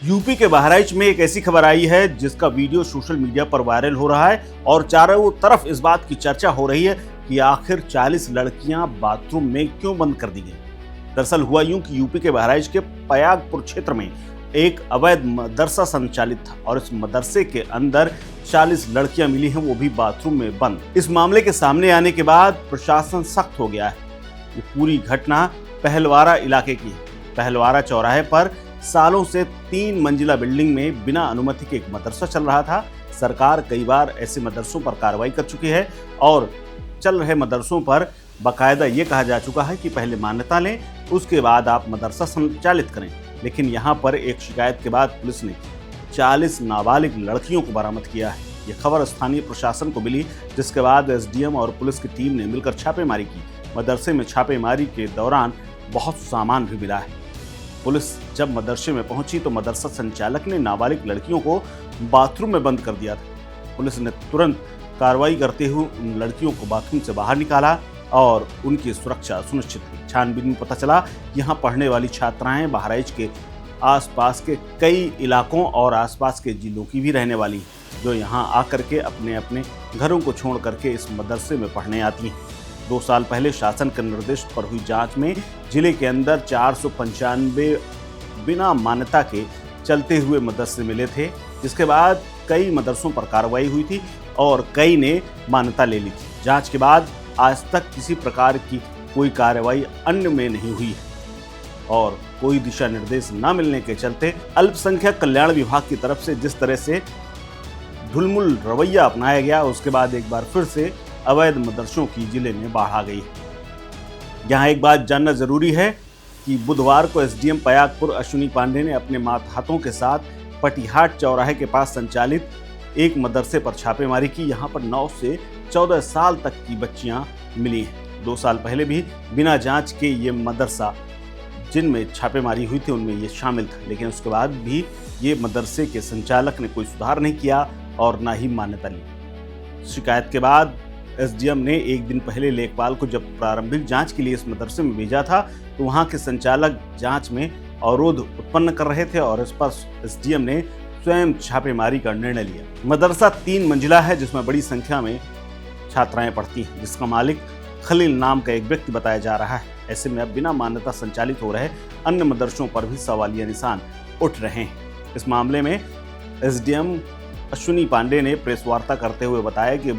UP के बहराइच में एक ऐसी खबर आई है जिसका वीडियो सोशल मीडिया पर वायरल हो रहा है और चारों तरफ इस बात की चर्चा हो रही है कि आखिर 40 लड़कियां बाथरूम में क्यों बंद कर दी गई। दरअसल हुआ यूं कि यूपी के बहराइच के पयागपुर क्षेत्र में एक अवैध मदरसा संचालित था और इस मदरसे के अंदर 40 लड़कियां मिली हैं, वो भी बाथरूम में बंद। इस मामले के सामने आने के बाद प्रशासन सख्त हो गया है। ये पूरी घटना पहलवारा इलाके की है। पहलवारा चौराहे पर सालों से 3 मंजिला बिल्डिंग में बिना अनुमति के एक मदरसा चल रहा था। सरकार कई बार ऐसे मदरसों पर कार्रवाई कर चुकी है और चल रहे मदरसों पर बाकायदा ये कहा जा चुका है कि पहले मान्यता लें, उसके बाद आप मदरसा संचालित करें। लेकिन यहाँ पर एक शिकायत के बाद पुलिस ने 40 नाबालिग लड़कियों को बरामद किया है। ये खबर स्थानीय प्रशासन को मिली, जिसके बाद एसडीएम और पुलिस की टीम ने मिलकर छापेमारी की। मदरसे में छापेमारी के दौरान बहुत सामान भी मिला है। पुलिस जब मदरसे में पहुंची तो मदरसा संचालक ने नाबालिग लड़कियों को बाथरूम में बंद कर दिया था। पुलिस ने तुरंत कार्रवाई करते हुए उन लड़कियों को बाथरूम से बाहर निकाला और उनकी सुरक्षा सुनिश्चित की। छानबीन में पता चला यहाँ पढ़ने वाली छात्राएं बहराइच के आसपास के कई इलाकों और आसपास के जिलों की भी रहने वाली हैं, जो यहाँ आकर के अपने अपने घरों को छोड़ करके इस मदरसे में पढ़ने आती हैं। 2 साल पहले शासन के निर्देश पर हुई जांच में जिले के अंदर 495 बिना मान्यता के चलते हुए मदरसे मिले थे, जिसके बाद कई मदरसों पर कार्रवाई हुई थी और कई ने मान्यता ले ली थी। जांच के बाद आज तक किसी प्रकार की कोई कार्रवाई अन्य में नहीं हुई है और कोई दिशा निर्देश न मिलने के चलते अल्पसंख्यक कल्याण विभाग की तरफ से जिस तरह से ढुलमुल रवैया अपनाया गया, उसके बाद एक बार फिर से अवैध मदरसों की जिले में बाढ़ आ गई। यहाँ एक बात जानना जरूरी है कि बुधवार को एसडीएम पयागपुर अश्विनी पांडे ने अपने मातहतों के साथ पटिहाट चौराहे के पास संचालित एक मदरसे पर छापेमारी की। यहाँ पर 9 से 14 साल तक की बच्चियां मिली हैं। 2 साल पहले भी बिना जांच के ये मदरसा जिनमें छापेमारी हुई थी उनमें ये शामिल था, लेकिन उसके बाद भी ये मदरसे के संचालक ने कोई सुधार नहीं किया और ना ही मान्यता ली। शिकायत के बाद एसडीएम ने एक दिन पहले लेखपाल को जब प्रारंभिक जांच के लिए इस मदरसे में भेजा था तो वहां के संचालक जांच में अवरोध उत्पन्न कर रहे थे और इस पर एसडीएम ने स्वयं छापेमारी का निर्णय लिया। मदरसा 3 मंजिला है जिसमें बड़ी संख्या में छात्राएं पढ़ती हैं, जिसका मालिक खलील नाम का एक व्यक्ति बताया जा रहा है। ऐसे में अब बिना मान्यता संचालित हो रहे अन्य मदरसों पर भी सवालिया निशान उठ रहे हैं। इस मामले में एसडीएम अश्विनी पांडे ने प्रेस वार्ता करते हुए बताया कि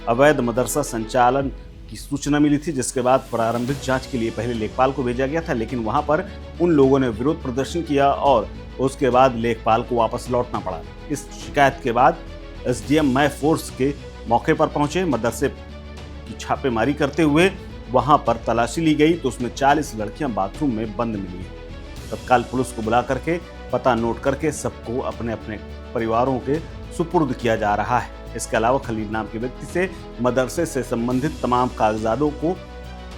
अवैध मदरसा संचालन की सूचना मिली थी, जिसके बाद प्रारंभिक जांच के लिए पहले लेखपाल को भेजा गया था, लेकिन वहां पर उन लोगों ने विरोध प्रदर्शन किया और उसके बाद लेखपाल को वापस लौटना पड़ा। इस शिकायत के बाद एसडीएम मय फोर्स के मौके पर पहुंचे। मदरसे की छापेमारी करते हुए वहां पर तलाशी ली गई तो उसमें 40 लड़कियां बाथरूम में बंद मिली हैं। तत्काल पुलिस को बुला करके पता नोट करके सबको अपने अपने परिवारों के सुपुर्द किया जा रहा है। इसके अलावा खलील नाम के व्यक्ति से मदरसे से संबंधित तमाम कागजातों को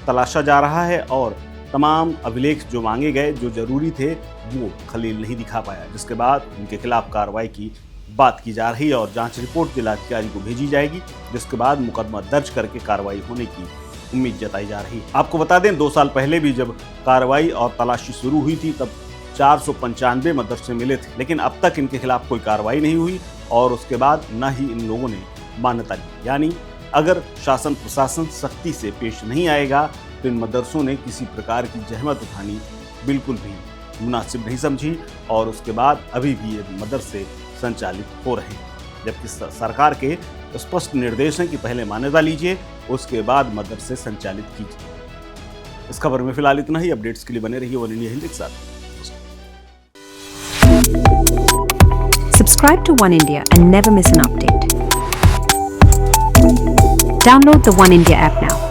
तलाशा जा रहा है और तमाम अभिलेख जो मांगे गए, जो जरूरी थे, वो खलील नहीं दिखा पाया, जिसके बाद उनके खिलाफ कार्रवाई की बात की जा रही है और जांच रिपोर्ट जिलाधिकारी को भेजी जाएगी, जिसके बाद मुकदमा दर्ज करके कार्रवाई होने की उम्मीद जताई जा रही है। आपको बता दें 2 साल पहले भी जब कार्रवाई और तलाशी शुरू हुई थी तब 495 मदरसे मिले थे, लेकिन अब तक इनके खिलाफ कोई कार्रवाई नहीं हुई और उसके बाद न ही इन लोगों ने मान्यता ली। यानी अगर शासन प्रशासन सख्ती से पेश नहीं आएगा तो इन मदरसों ने किसी प्रकार की जहमत उठानी बिल्कुल भी मुनासिब नहीं समझी और उसके बाद अभी भी ये मदरसे संचालित हो रहे हैं, जबकि सरकार के स्पष्ट निर्देश हैं कि पहले मान्यता लीजिए, उसके बाद मदरसे संचालित कीजिए। इस खबर में फिलहाल इतना ही। अपडेट्स के लिए बने रहिए वन इंडिया हिंदी के साथ। Subscribe to One India and never miss an update. Download the One India app now.